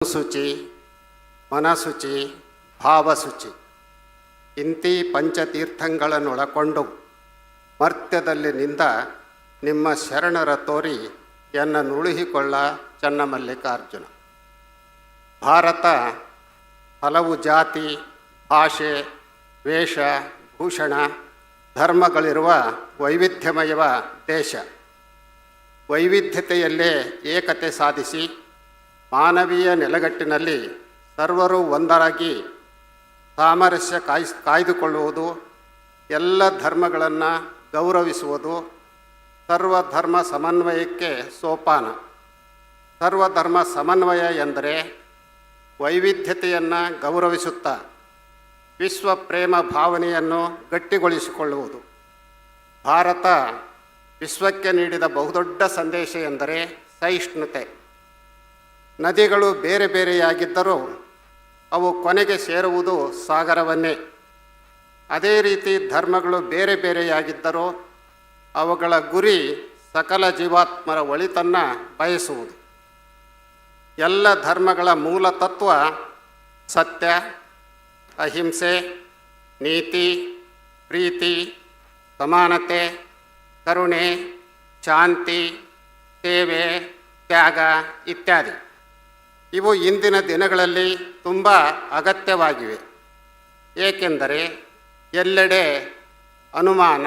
ಶುಚಿ, ಮನಶುಚಿ, ಭಾವಶುಚಿ ಇಂತಿ ಪಂಚತೀರ್ಥಗಳನ್ನೊಳಕೊಂಡು ಮರ್ತ್ಯದಲ್ಲಿ ನಿಂದ ನಿಮ್ಮ ಶರಣರ ತೋರಿ ಎನ್ನ ನುಳುಹಿಕೊಳ್ಳ ಚನ್ನಮಲ್ಲಿಕಾರ್ಜುನ. ಭಾರತ ಹಲವು ಜಾತಿ, ಭಾಷೆ, ವೇಷ, ಭೂಷಣ, ಧರ್ಮಗಳಿರುವ ವೈವಿಧ್ಯಮಯ ದೇಶ. ವೈವಿಧ್ಯತೆಯಲ್ಲೇ ಏಕತೆ ಸಾಧಿಸಿ ಮಾನವೀಯ ನೆಲೆಗಟ್ಟಿನಲ್ಲಿ ಸರ್ವರೂ ಒಂದರಾಗಿ ಸಾಮರಸ್ಯ ಕಾಯ್ದುಕೊಳ್ಳುವುದು, ಎಲ್ಲ ಧರ್ಮಗಳನ್ನು ಗೌರವಿಸುವುದು ಸರ್ವಧರ್ಮ ಸಮನ್ವಯಕ್ಕೆ ಸೋಪಾನ. ಸರ್ವಧರ್ಮ ಸಮನ್ವಯ ಎಂದರೆ ವೈವಿಧ್ಯತೆಯನ್ನು ಗೌರವಿಸುತ್ತಾ ವಿಶ್ವ ಪ್ರೇಮ ಭಾವನೆಯನ್ನು ಗಟ್ಟಿಗೊಳಿಸಿಕೊಳ್ಳುವುದು. ಭಾರತ ವಿಶ್ವಕ್ಕೆ ನೀಡಿದ ಬಹುದೊಡ್ಡ ಸಂದೇಶ ಎಂದರೆ ಸಹಿಷ್ಣುತೆ. ನದಿಗಳು ಬೇರೆ ಬೇರೆಯಾಗಿದ್ದರೂ ಅವು ಕೊನೆಗೆ ಸೇರುವುದು ಸಾಗರವನ್ನೇ. ಅದೇ ರೀತಿ ಧರ್ಮಗಳು ಬೇರೆ ಬೇರೆಯಾಗಿದ್ದರೂ ಅವುಗಳ ಗುರಿ ಸಕಲ ಜೀವಾತ್ಮರ ಒಳಿತನ್ನು ಬಯಸುವುದು. ಎಲ್ಲ ಧರ್ಮಗಳ ಮೂಲ ತತ್ವ ಸತ್ಯ, ಅಹಿಂಸೆ, ನೀತಿ, ಪ್ರೀತಿ, ಸಮಾನತೆ, ಕರುಣೆ, ಶಾಂತಿ, ಸೇವೆ, ತ್ಯಾಗ ಇತ್ಯಾದಿ. ಇವು ಇಂದಿನ ದಿನಗಳಲ್ಲಿ ತುಂಬ ಅಗತ್ಯವಾಗಿವೆ. ಏಕೆಂದರೆ ಎಲ್ಲೆಡೆ ಅನುಮಾನ,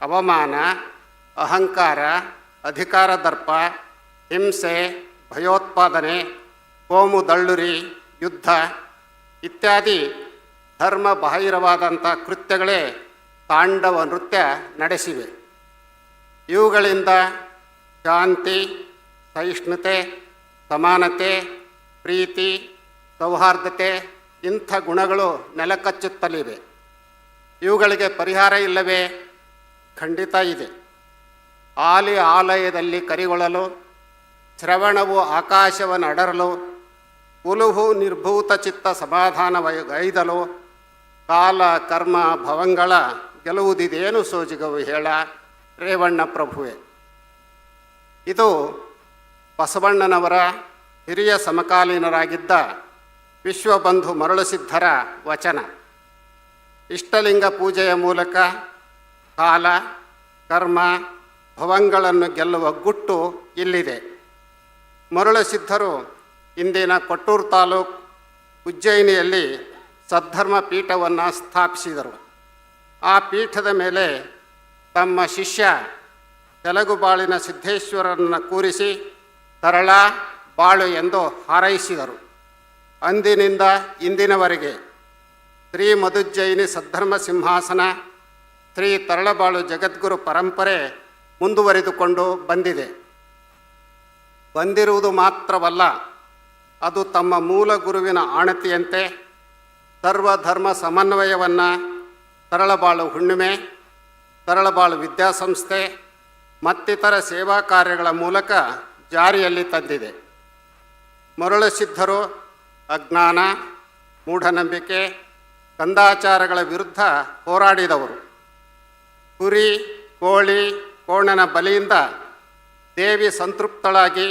ಅವಮಾನ, ಅಹಂಕಾರ, ಅಧಿಕಾರ ದರ್ಪ, ಹಿಂಸೆ, ಭಯೋತ್ಪಾದನೆ, ಕೋಮು ದಳ್ಳುರಿ, ಯುದ್ಧ ಇತ್ಯಾದಿ ಧರ್ಮ ಬಾಹಿರವಾದಂಥ ಕೃತ್ಯಗಳೇ ತಾಂಡವ ನೃತ್ಯ ನಡೆಸಿವೆ. ಇವುಗಳಿಂದ ಶಾಂತಿ, ಸಹಿಷ್ಣುತೆ, ಸಮಾನತೆ, ಪ್ರೀತಿ, ಸೌಹಾರ್ದತೆ ಇಂಥ ಗುಣಗಳು ನೆಲಕಚ್ಚುತ್ತಲಿವೆ. ಇವುಗಳಿಗೆ ಪರಿಹಾರ ಇಲ್ಲವೇ? ಖಂಡಿತ ಇದೆ. ಆಲಯದಲ್ಲಿ ಕರಿಗೊಳ್ಳಲು, ಶ್ರವಣವು ಆಕಾಶವನ್ನು ಅಡರಲು, ಉಲುಹು ನಿರ್ಭೂತ ಚಿತ್ತ ಸಮಾಧಾನಗೈದಲು, ಕಾಲ ಕರ್ಮ ಭವಂಗಳ ಗೆಲುವುದಿದೇನು ಸೋಜಿಗವು ಹೇಳ ರೇವಣ್ಣ ಪ್ರಭುವೆ. ಇದು ಬಸವಣ್ಣನವರ ಹಿರಿಯ ಸಮಕಾಲೀನರಾಗಿದ್ದ ವಿಶ್ವಬಂಧು ಮರಳುಸಿದ್ಧರ ವಚನ. ಇಷ್ಟಲಿಂಗ ಪೂಜೆಯ ಮೂಲಕ ಕಾಲ ಕರ್ಮ ಭವಂಗಳನ್ನು ಗೆಲ್ಲುವ ಗುಟ್ಟು ಇಲ್ಲಿದೆ. ಮರಳುಸಿದ್ಧರು ಇಂದಿನ ಕೊಟ್ಟೂರು ತಾಲೂಕು ಉಜ್ಜಯಿನಿಯಲ್ಲಿ ಸದ್ಧರ್ಮ ಪೀಠವನ್ನು ಸ್ಥಾಪಿಸಿದರು. ಆ ಪೀಠದ ಮೇಲೆ ತಮ್ಮ ಶಿಷ್ಯ ತೆಲುಗುಬಾಳಿನ ಸಿದ್ದೇಶ್ವರರನ್ನು ಕೂರಿಸಿ ತರಳ ಬಾಳು ಎಂದು ಹಾರೈಸಿದರು. ಅಂದಿನಿಂದ ಇಂದಿನವರೆಗೆ ಶ್ರೀ ಮಧುಜ್ಜಯಿನಿ ಸದ್ಧರ್ಮ ಸಿಂಹಾಸನ, ಶ್ರೀ ತರಳಬಾಳು ಜಗದ್ಗುರು ಪರಂಪರೆ ಮುಂದುವರಿದುಕೊಂಡು ಬಂದಿರುವುದು ಮಾತ್ರವಲ್ಲ, ಅದು ತಮ್ಮ ಮೂಲ ಗುರುವಿನ ಆಣತಿಯಂತೆ ಸರ್ವಧರ್ಮ ಸಮನ್ವಯವನ್ನು ತರಳಬಾಳು ಹುಣ್ಣಿಮೆ, ತರಳಬಾಳು ವಿದ್ಯಾಸಂಸ್ಥೆ ಮತ್ತಿತರ ಸೇವಾ ಕಾರ್ಯಗಳ ಮೂಲಕ ಜಾರಿಯಲ್ಲಿ ತಂದಿದೆ. ಮರಳುಸಿದ್ಧರು ಅಜ್ಞಾನ, ಮೂಢನಂಬಿಕೆ, ಕಂದಾಚಾರಗಳ ವಿರುದ್ಧ ಹೋರಾಡಿದವರು. ಕುರಿ, ಕೋಳಿ, ಕೋಣನ ಬಲಿಯಿಂದ ದೇವಿ ಸಂತೃಪ್ತಳಾಗಿ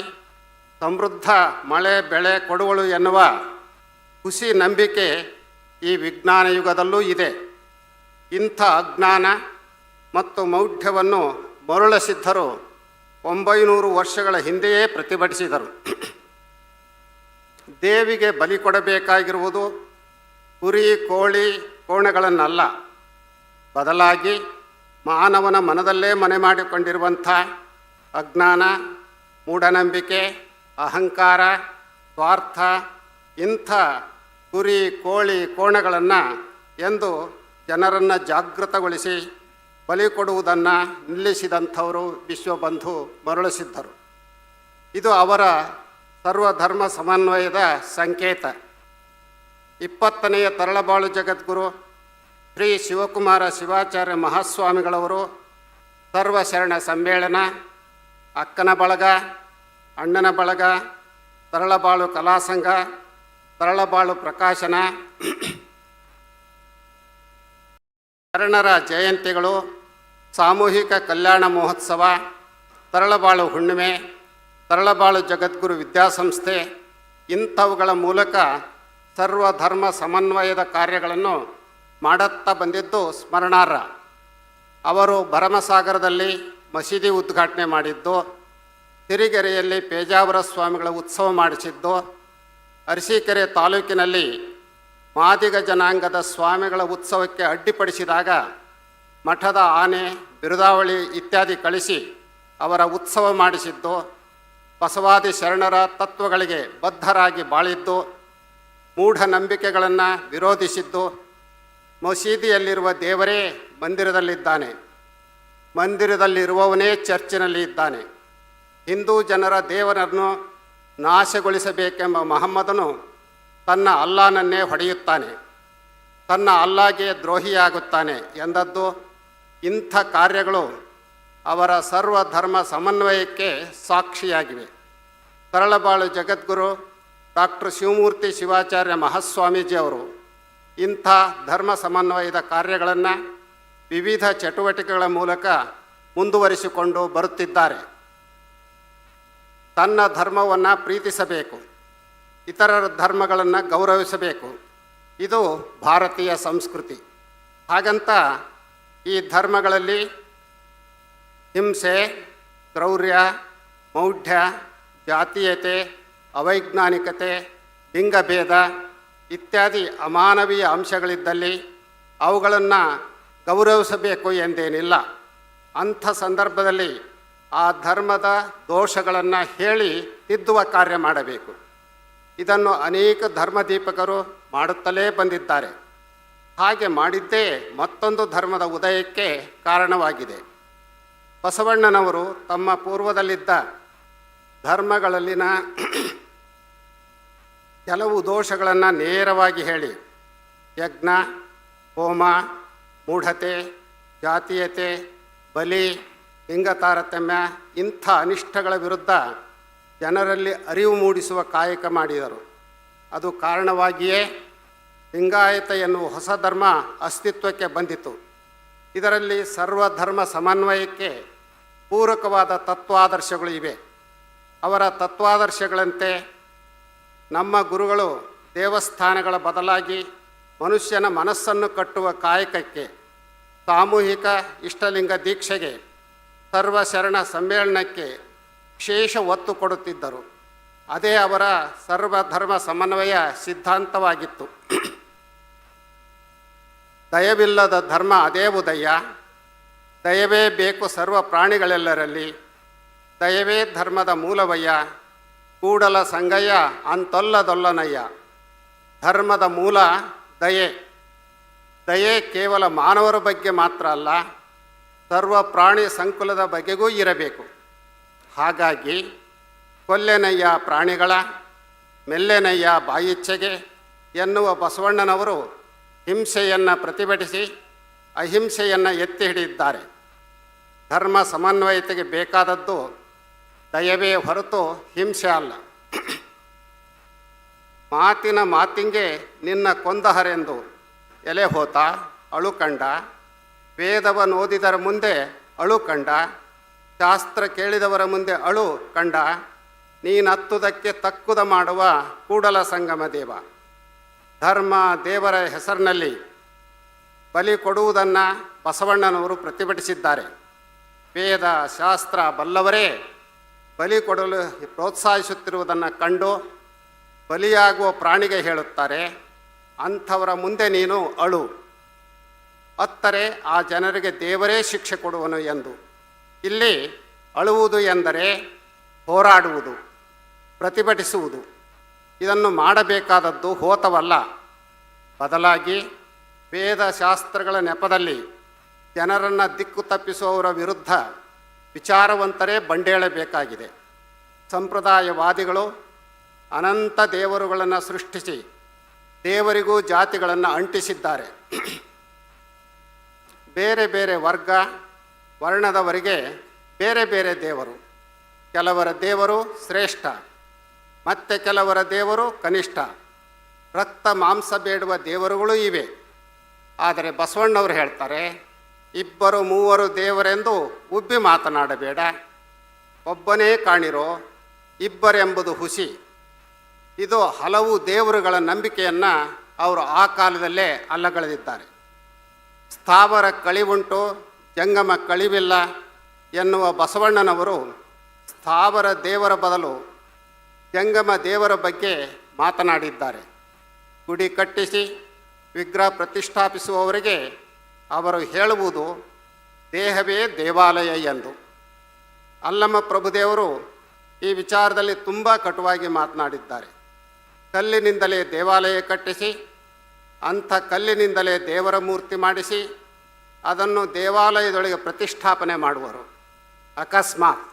ಸಮೃದ್ಧ ಮಳೆ ಬೆಳೆ ಕೊಡುವಳು ಎನ್ನುವ ಹುಸಿ ನಂಬಿಕೆ ಈ ವಿಜ್ಞಾನ ಯುಗದಲ್ಲೂ ಇದೆ. ಇಂಥ ಅಜ್ಞಾನ ಮತ್ತು ಮೌಢ್ಯವನ್ನು ಮರಳುಸಿದ್ಧರು 900 ವರ್ಷಗಳ ಹಿಂದೆಯೇ ಪ್ರತಿಭಟಿಸಿದರು. ದೇವಿಗೆ ಬಲಿ ಕೊಡಬೇಕಾಗಿರುವುದು ಕುರಿ, ಕೋಳಿ, ಕೋಣಗಳನ್ನಲ್ಲ, ಬದಲಾಗಿ ಮಾನವನ ಮನದಲ್ಲೇ ಮನೆ ಮಾಡಿಕೊಂಡಿರುವಂಥ ಅಜ್ಞಾನ, ಮೂಢನಂಬಿಕೆ, ಅಹಂಕಾರ, ಸ್ವಾರ್ಥ ಇಂಥ ಕುರಿ, ಕೋಳಿ, ಕೋಣಗಳನ್ನು ಎಂದು ಜನರನ್ನು ಜಾಗೃತಗೊಳಿಸಿ ಬಲಿ ಕೊಡುವುದನ್ನು ನಿಲ್ಲಿಸಿದಂಥವರು ವಿಶ್ವಬಂಧು ಮರಳುಸಿದ್ಧರು. ಇದು ಅವರ ಸರ್ವಧರ್ಮ ಸಮನ್ವಯದ ಸಂಕೇತ. 20ನೆಯ ತರಳಬಾಳು ಜಗದ್ಗುರು ಶ್ರೀ ಶಿವಕುಮಾರ ಶಿವಾಚಾರ್ಯ ಮಹಾಸ್ವಾಮಿಗಳವರು ಸರ್ವಶರಣ ಸಮ್ಮೇಳನ, ಅಕ್ಕನ ಬಳಗ, ಅಣ್ಣನ ಬಳಗ, ತರಳಬಾಳು ಕಲಾಸಂಘ, ತರಳಬಾಳು ಪ್ರಕಾಶನ, ಶರಣರ ಜಯಂತಿಗಳು, ಸಾಮೂಹಿಕ ಕಲ್ಯಾಣ ಮಹೋತ್ಸವ, ತರಳಬಾಳು ಹುಣ್ಣಿಮೆ, ತರಳಬಾಳು ಜಗದ್ಗುರು ವಿದ್ಯಾಸಂಸ್ಥೆ ಇಂಥವುಗಳ ಮೂಲಕ ಸರ್ವಧರ್ಮ ಸಮನ್ವಯದ ಕಾರ್ಯಗಳನ್ನು ಮಾಡುತ್ತಾ ಬಂದಿದ್ದು ಸ್ಮರಣಾರ್ಹ. ಅವರು ಭರಮಸಾಗರದಲ್ಲಿ ಮಸೀದಿ ಉದ್ಘಾಟನೆ ಮಾಡಿದ್ದು, ಸಿರಿಗೆರೆಯಲ್ಲಿ ಪೇಜಾವರ ಸ್ವಾಮಿಗಳ ಉತ್ಸವ ಮಾಡಿಸಿದ್ದು, ಅರಸೀಕೆರೆ ತಾಲೂಕಿನಲ್ಲಿ ಮಾದಿಗ ಜನಾಂಗದ ಸ್ವಾಮಿಗಳ ಉತ್ಸವಕ್ಕೆ ಅಡ್ಡಿಪಡಿಸಿದಾಗ ಮಠದ ಆನೆ ಬಿರುದಾವಳಿ ಇತ್ಯಾದಿ ಕಳಿಸಿ ಅವರ ಉತ್ಸವ ಮಾಡಿಸಿದ್ದು, ಬಸವಾದಿ ಶರಣರ ತತ್ವಗಳಿಗೆ ಬದ್ಧರಾಗಿ ಬಾಳಿದ್ದು, ಮೂಢನಂಬಿಕೆಗಳನ್ನು ವಿರೋಧಿಸಿದ್ದು, ಮಸೀದಿಯಲ್ಲಿರುವ ದೇವರೇ ಮಂದಿರದಲ್ಲಿದ್ದಾನೆ, ಮಂದಿರದಲ್ಲಿರುವವನೇ ಚರ್ಚಿನಲ್ಲಿ ಇದ್ದಾನೆ, ಹಿಂದೂ ಜನರ ದೇವರನ್ನು ನಾಶಗೊಳಿಸಬೇಕೆಂಬ ಮಹಮ್ಮದನು ತನ್ನ ಅಲ್ಲಾನನ್ನೇ ಹೊಡೆಯುತ್ತಾನೆ, ತನ್ನ ಅಲ್ಲಾಗೆ ದ್ರೋಹಿಯಾಗುತ್ತಾನೆ ಎಂದದ್ದು. ಇಂಥ ಕಾರ್ಯಗಳು ಅವರ ಸರ್ವಧರ್ಮ ಸಮನ್ವಯಕ್ಕೆ ಸಾಕ್ಷಿಯಾಗಿವೆ. ತರಳಬಾಳು ಜಗದ್ಗುರು ಡಾಕ್ಟರ್ ಶಿವಮೂರ್ತಿ ಶಿವಾಚಾರ್ಯ ಮಹಾಸ್ವಾಮೀಜಿಯವರು ಇಂಥ ಧರ್ಮ ಸಮನ್ವಯದ ಕಾರ್ಯಗಳನ್ನು ವಿವಿಧ ಚಟುವಟಿಕೆಗಳ ಮೂಲಕ ಮುಂದುವರಿಸಿಕೊಂಡು ಬರುತ್ತಿದ್ದಾರೆ. ತನ್ನ ಧರ್ಮವನ್ನು ಪ್ರೀತಿಸಬೇಕು, ಇತರರ ಧರ್ಮಗಳನ್ನು ಗೌರವಿಸಬೇಕು. ಇದು ಭಾರತೀಯ ಸಂಸ್ಕೃತಿ. ಹಾಗಂತ ಈ ಧರ್ಮಗಳಲ್ಲಿ ಹಿಂಸೆ, ಕ್ರೌರ್ಯ, ಮೌಢ್ಯ, ಜಾತೀಯತೆ, ಅವೈಜ್ಞಾನಿಕತೆ, ಲಿಂಗಭೇದ ಇತ್ಯಾದಿ ಅಮಾನವೀಯ ಅಂಶಗಳಿದ್ದಲ್ಲಿ ಅವುಗಳನ್ನು ಗೌರವಿಸಬೇಕು ಎಂದೇನಿಲ್ಲ. ಅಂಥ ಸಂದರ್ಭದಲ್ಲಿ ಆ ಧರ್ಮದ ದೋಷಗಳನ್ನು ಹೇಳಿ ತಿದ್ದುವ ಕಾರ್ಯ ಮಾಡಬೇಕು. ಇದನ್ನು ಅನೇಕ ಧರ್ಮದೀಪಕರು ಮಾಡುತ್ತಲೇ ಬಂದಿದ್ದಾರೆ. ಹಾಗೆ ಮಾಡಿದ್ದೇ ಮತ್ತೊಂದು ಧರ್ಮದ ಉದಯಕ್ಕೆ ಕಾರಣವಾಗಿದೆ. ಬಸವಣ್ಣನವರು ತಮ್ಮ ಪೂರ್ವದಲ್ಲಿದ್ದ ಧರ್ಮಗಳಲ್ಲಿನ ಕೆಲವು ದೋಷಗಳನ್ನು ನೇರವಾಗಿ ಹೇಳಿ ಯಜ್ಞ, ಹೋಮ, ಮೂಢತೆ, ಜಾತೀಯತೆ, ಬಲಿ, ಲಿಂಗ ತಾರತಮ್ಯ ಇಂಥ ಅನಿಷ್ಟಗಳ ವಿರುದ್ಧ ಜನರಲ್ಲಿ ಅರಿವು ಮೂಡಿಸುವ ಕಾಯಕ ಮಾಡಿದರು. ಅದು ಕಾರಣವಾಗಿಯೇ ಲಿಂಗಾಯತ ಎನ್ನುವ ಹೊಸ ಧರ್ಮ ಅಸ್ತಿತ್ವಕ್ಕೆ ಬಂದಿತು. ಇದರಲ್ಲಿ ಸರ್ವಧರ್ಮ ಸಮನ್ವಯಕ್ಕೆ ಪೂರಕವಾದ ತತ್ವಾದರ್ಶಗಳು ಇವೆ. ಅವರ ತತ್ವಾದರ್ಶಗಳಂತೆ ನಮ್ಮ ಗುರುಗಳು ದೇವಸ್ಥಾನಗಳ ಬದಲಾಗಿ ಮನುಷ್ಯನ ಮನಸ್ಸನ್ನು ಕಟ್ಟುವ ಕಾಯಕಕ್ಕೆ, ಸಾಮೂಹಿಕ ಇಷ್ಟಲಿಂಗ ದೀಕ್ಷೆಗೆ, ಸರ್ವಶರಣ ಸಮ್ಮೇಳನಕ್ಕೆ ವಿಶೇಷ ಒತ್ತು ಕೊಡುತ್ತಿದ್ದರು. ಅದೇ ಅವರ ಸರ್ವಧರ್ಮ ಸಮನ್ವಯ ಸಿದ್ಧಾಂತವಾಗಿತ್ತು. ದಯವಿಲ್ಲದ ಧರ್ಮ ಅದೇ ಉದಯ, ದಯವೇ ಬೇಕು ಸರ್ವ ಪ್ರಾಣಿಗಳೆಲ್ಲರಲ್ಲಿ, ದಯವೇ ಧರ್ಮದ ಮೂಲವಯ್ಯ, ಕೂಡಲ ಸಂಗಯ್ಯ ಅಂತೊಲ್ಲದೊಲ್ಲನಯ್ಯ. ಧರ್ಮದ ಮೂಲ ದಯೆ. ದಯೆ ಕೇವಲ ಮಾನವರ ಬಗ್ಗೆ ಮಾತ್ರ ಅಲ್ಲ, ಸರ್ವ ಪ್ರಾಣಿ ಸಂಕುಲದ ಬಗೆಗೂ ಇರಬೇಕು. ಹಾಗಾಗಿ ಕೊಲ್ಲೆನಯ್ಯ ಪ್ರಾಣಿಗಳ, ಮೆಲ್ಲೆನಯ್ಯ ಬಾಯಿಚ್ಛೆಗೆ ಎನ್ನುವ ಬಸವಣ್ಣನವರು ಹಿಂಸೆಯನ್ನು ಪ್ರತಿಭಟಿಸಿ ಅಹಿಂಸೆಯನ್ನು ಎತ್ತಿ ಹಿಡಿದಿದ್ದಾರೆ. ಧರ್ಮ ಸಮನ್ವಯತೆಗೆ ಬೇಕಾದದ್ದು ದಯವೇ ಹೊರತು ಹಿಂಸೆ ಅಲ್ಲ. ಮಾತಿನ ಮಾತಿಂಗೆ ನಿನ್ನ ಕೊಂದಹರೆಂದು ಎಲೆ ಹೋತ ಅಳು ಕಂಡ, ವೇದವನ್ನೋದಿದರ ಮುಂದೆ ಅಳು ಕಂಡ, ಶಾಸ್ತ್ರ ಕೇಳಿದವರ ಮುಂದೆ ಅಳು ಕಂಡ, ನೀನತ್ತುದಕ್ಕೆ ತಕ್ಕುದ ಮಾಡುವ ಕೂಡಲ ಸಂಗಮ ದೇವ. ಧರ್ಮ ದೇವರ ಹೆಸರಿನಲ್ಲಿ ಬಲಿ ಕೊಡುವುದನ್ನು ಬಸವಣ್ಣನವರು ಪ್ರತಿಭಟಿಸಿದ್ದಾರೆ. ವೇದ ಶಾಸ್ತ್ರ ಬಲ್ಲವರೇ ಬಲಿ ಕೊಡಲು ಪ್ರೋತ್ಸಾಹಿಸುತ್ತಿರುವುದನ್ನು ಕಂಡು ಬಲಿಯಾಗುವ ಪ್ರಾಣಿಗೆ ಹೇಳುತ್ತಾರೆ, ಅಂಥವರ ಮುಂದೆ ನೀನು ಅಳು, ಅತ್ತರೆ ಆ ಜನರಿಗೆ ದೇವರೇ ಶಿಕ್ಷೆ ಕೊಡುವನು ಎಂದು. ಇಲ್ಲಿ ಅಳುವುದು ಎಂದರೆ ಹೋರಾಡುವುದು, ಪ್ರತಿಭಟಿಸುವುದು. ಇದನ್ನು ಮಾಡಬೇಕಾದದ್ದು ಹೋತವಲ್ಲ, ಬದಲಾಗಿ ವೇದಶಾಸ್ತ್ರಗಳ ನೆಪದಲ್ಲಿ ಜನರನ್ನು ದಿಕ್ಕು ತಪ್ಪಿಸುವವರ ವಿರುದ್ಧ ವಿಚಾರವಂತರೇ ಬಂಡೇಳಬೇಕಾಗಿದೆ. ಸಂಪ್ರದಾಯವಾದಿಗಳು ಅನಂತ ದೇವರುಗಳನ್ನು ಸೃಷ್ಟಿಸಿ ದೇವರಿಗೂ ಜಾತಿಗಳನ್ನು ಅಂಟಿಸಿದ್ದಾರೆ. ಬೇರೆ ಬೇರೆ ವರ್ಗ ವರ್ಣದವರಿಗೆ ಬೇರೆ ಬೇರೆ ದೇವರು. ಕೆಲವರ ದೇವರು ಶ್ರೇಷ್ಠ, ಮತ್ತು ಕೆಲವರ ದೇವರು ಕನಿಷ್ಠ. ರಕ್ತ ಮಾಂಸ ಬೇಡುವ ದೇವರುಗಳೂ ಇವೆ. ಆದರೆ ಬಸವಣ್ಣವರು ಹೇಳ್ತಾರೆ, ಇಬ್ಬರು ಮೂವರು ದೇವರೆಂದು ಉಬ್ಬಿ ಮಾತನಾಡಬೇಡ, ಒಬ್ಬನೇ ಕಾಣಿರೋ, ಇಬ್ಬರೆಂಬುದು ಹುಸಿ. ಇದು ಹಲವು ದೇವರುಗಳ ನಂಬಿಕೆಯನ್ನು ಅವರು ಆ ಕಾಲದಲ್ಲೇ ಅಲ್ಲಗಳೆದಿದ್ದಾರೆ. ಸ್ಥಾವರ ಕಳಿವುಂಟು ಜಂಗಮ ಕಳಿವಿಲ್ಲ ಎನ್ನುವ ಬಸವಣ್ಣನವರು ಸ್ಥಾವರ ದೇವರ ಬದಲು ಜಂಗಮ ದೇವರ ಬಗ್ಗೆ ಮಾತನಾಡಿದ್ದಾರೆ. ಗುಡಿ ಕಟ್ಟಿಸಿ ವಿಗ್ರಹ ಪ್ರತಿಷ್ಠಾಪಿಸುವವರಿಗೆ ಅವರು ಹೇಳುವುದು ದೇಹವೇ ದೇವಾಲಯ ಎಂದು. ಅಲ್ಲಮ ಪ್ರಭುದೇವರು ಈ ವಿಚಾರದಲ್ಲಿ ತುಂಬ ಕಟುವಾಗಿ ಮಾತನಾಡಿದ್ದಾರೆ. ಕಲ್ಲಿನಿಂದಲೇ ದೇವಾಲಯ ಕಟ್ಟಿಸಿ ಅಂಥ ಕಲ್ಲಿನಿಂದಲೇ ದೇವರ ಮೂರ್ತಿ ಮಾಡಿಸಿ ಅದನ್ನು ದೇವಾಲಯದೊಳಗೆ ಪ್ರತಿಷ್ಠಾಪನೆ ಮಾಡುವರು. ಅಕಸ್ಮಾತ್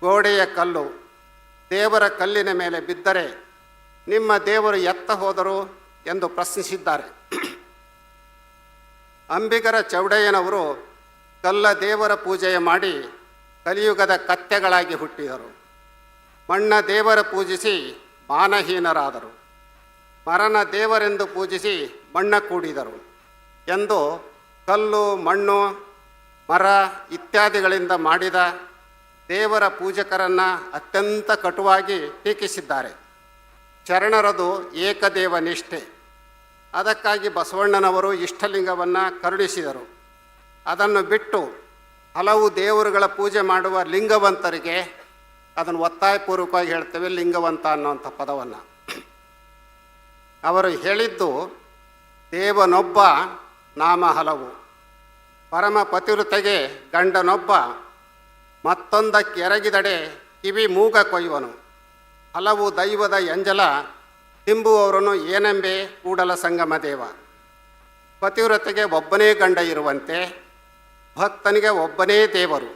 ಗೋಡೆಯ ಕಲ್ಲು ದೇವರ ಕಲ್ಲಿನ ಮೇಲೆ ಬಿದ್ದರೆ ನಿಮ್ಮ ದೇವರು ಎತ್ತ ಹೋದರು ಎಂದು ಪ್ರಶ್ನಿಸಿದ್ದಾರೆ. ಅಂಬಿಗರ ಚೌಡಯ್ಯನವರು ಕಲ್ಲ ದೇವರ ಪೂಜೆಯ ಮಾಡಿ ಕಲಿಯುಗದ ಕತ್ತೆಗಳಾಗಿ ಹುಟ್ಟಿದರು. ಮಣ್ಣ ದೇವರ ಪೂಜಿಸಿ ಮಾನಹೀನರಾದರು. ಮರನ ದೇವರೆಂದು ಪೂಜಿಸಿ ಮಣ್ಣ ಕೂಡಿದರು ಎಂದು ಕಲ್ಲು ಮಣ್ಣು ಮರ ಇತ್ಯಾದಿಗಳಿಂದ ಮಾಡಿದ ದೇವರ ಪೂಜಕರನ್ನು ಅತ್ಯಂತ ಕಟುವಾಗಿ ಟೀಕಿಸಿದ್ದಾರೆ. ಶರಣರದು ಏಕದೇವ ನಿಷ್ಠೆ. ಅದಕ್ಕಾಗಿ ಬಸವಣ್ಣನವರು ಇಷ್ಟಲಿಂಗವನ್ನು ಕರುಣಿಸಿದರು. ಅದನ್ನು ಬಿಟ್ಟು ಹಲವು ದೇವರುಗಳ ಪೂಜೆ ಮಾಡುವ ಲಿಂಗವಂತರಿಗೆ ಅದನ್ನು ಒತ್ತಾಯಪೂರ್ವಕವಾಗಿ ಹೇಳ್ತೇವೆ, ಲಿಂಗವಂತ ಅನ್ನುವಂಥ ಪದವನ್ನು. ಅವರು ಹೇಳಿದ್ದು ದೇವನೊಬ್ಬ ನಾಮ ಹಲವು, ಪರಮ ಪತಿವ್ರತೆಗೆ ಗಂಡನೊಬ್ಬ, ಮತ್ತೊಂದಕ್ಕೆ ಎರಗಿದಡೆ ಕಿವಿ ಮೂಗ ಕೊಯ್ಯುವನು, ಹಲವು ದೈವದ ಎಂಜಲ ತಿಂಬುವವರನು ಏನೆಂಬೆ ಕೂಡಲ ಸಂಗಮ ದೇವ. ಪತಿವ್ರತೆಗೆ ಒಬ್ಬನೇ ಗಂಡ ಇರುವಂತೆ ಭಕ್ತನಿಗೆ ಒಬ್ಬನೇ ದೇವರು.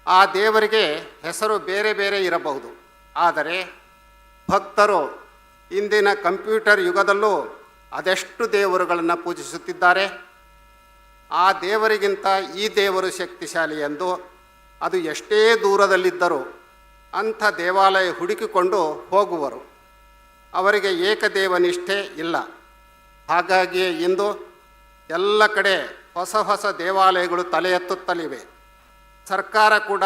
ಆ ದೇವರಿಗೆ ಹೆಸರು ಬೇರೆ ಬೇರೆ ಇರಬಹುದು, ಆದರೆ ಭಕ್ತರು ಇಂದಿನ ಕಂಪ್ಯೂಟರ್ ಯುಗದಲ್ಲೂ ಅದೆಷ್ಟು ದೇವರುಗಳನ್ನು ಪೂಜಿಸುತ್ತಿದ್ದಾರೆ. ಆ ದೇವರಿಗಿಂತ ಈ ದೇವರು ಶಕ್ತಿಶಾಲಿ ಎಂದು ಅದು ಎಷ್ಟೇ ದೂರದಲ್ಲಿದ್ದರೂ ಅಂಥ ದೇವಾಲಯ ಹುಡುಕಿಕೊಂಡು ಹೋಗುವರು. ಅವರಿಗೆ ಏಕದೇವ ನಿಷ್ಠೆ ಇಲ್ಲ. ಹಾಗಾಗಿಯೇ ಇಂದು ಎಲ್ಲ ಕಡೆ ಹೊಸ ಹೊಸ ದೇವಾಲಯಗಳು ತಲೆ ಎತ್ತುತ್ತಲಿವೆ. ಸರ್ಕಾರ ಕೂಡ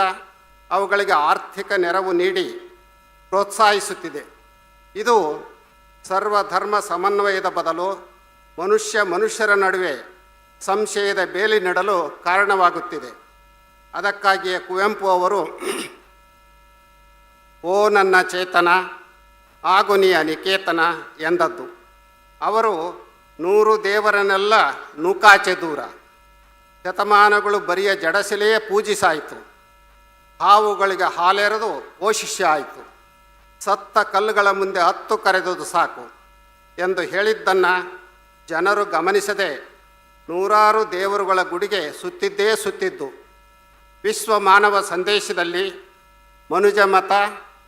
ಅವುಗಳಿಗೆ ಆರ್ಥಿಕ ನೆರವು ನೀಡಿ ಪ್ರೋತ್ಸಾಹಿಸುತ್ತಿದೆ. ಇದು ಸರ್ವಧರ್ಮ ಸಮನ್ವಯದ ಬದಲು ಮನುಷ್ಯರ ನಡುವೆ ಸಂಶಯದ ಬೇಲಿ ನೆಡಲು ಕಾರಣವಾಗುತ್ತಿದೆ. ಅದಕ್ಕಾಗಿಯೇ ಕುವೆಂಪು ಅವರು ಓ ನನ್ನ ಚೇತನ ಆಗು ನೀ ನಿಕೇತನ ಎಂದದ್ದು. ಅವರು 100 ದೇವರನ್ನೆಲ್ಲ ನೂಕಾಚೆ ದೂರ, ಶತಮಾನಗಳು ಬರಿಯ ಜಡಸಿಲೆಯೇ ಪೂಜಿಸಾಯಿತು, ಹಾವುಗಳಿಗೆ ಹಾಲೆರೆದು ಪೋಷಿಷ್ಯ ಆಯಿತು, ಸತ್ತ ಕಲ್ಲುಗಳ ಮುಂದೆ ಹತ್ತು ಕರೆದುದು ಸಾಕು ಎಂದು ಹೇಳಿದ್ದನ್ನು ಜನರು ಗಮನಿಸದೆ ನೂರಾರು ದೇವರುಗಳ ಗುಡಿಗೆ ಸುತ್ತಿದ್ದೇ ಸುತ್ತಿದ್ದು. ವಿಶ್ವ ಮಾನವ ಸಂದೇಶದಲ್ಲಿ ಮನುಜ ಮತ,